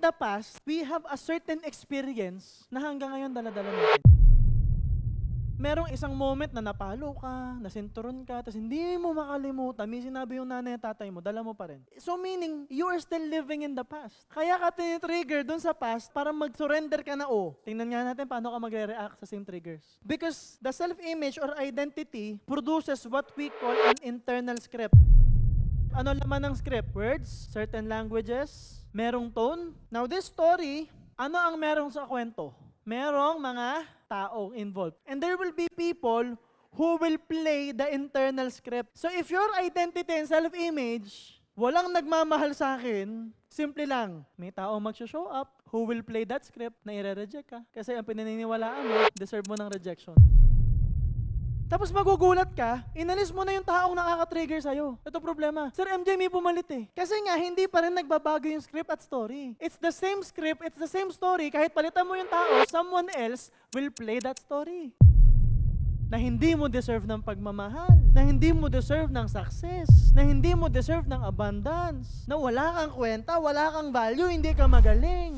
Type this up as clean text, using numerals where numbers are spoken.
the past, we have a certain experience na hanggang ngayon dala-dala natin. Merong isang moment na napalo ka, nasinturon ka, tapos hindi mo makalimutan, may sinabi yung nanay at tatay mo, dala mo pa rin. So meaning, you are still living in the past. Kaya ka tinitrigger dun sa past para mag-surrender ka na, tingnan nga natin paano ka magre-react sa same triggers. Because the self-image or identity produces what we call an internal script. Ano laman ng script? Words, certain languages, merong tone. Now this story, ano ang merong sa kwento? Merong mga taong involved. And there will be people who will play the internal script. So if your identity and self-image, walang nagmamahal sa akin, simple lang, may taong mag-show up who will play that script na i-reject ka. Kasi ang pinaniniwalaan mo, deserve mo ng rejection. Tapos magugulat ka, inalis mo na yung taong nakaka-trigger sa'yo. Ito problema. Sir MJ, may pumalit eh. Kasi nga, hindi pa rin nagbabago yung script at story. It's the same script, it's the same story. Kahit palitan mo yung tao, someone else will play that story. Na hindi mo deserve ng pagmamahal, na hindi mo deserve ng success, na hindi mo deserve ng abundance, na wala kang kwenta, wala kang value, hindi ka magaling.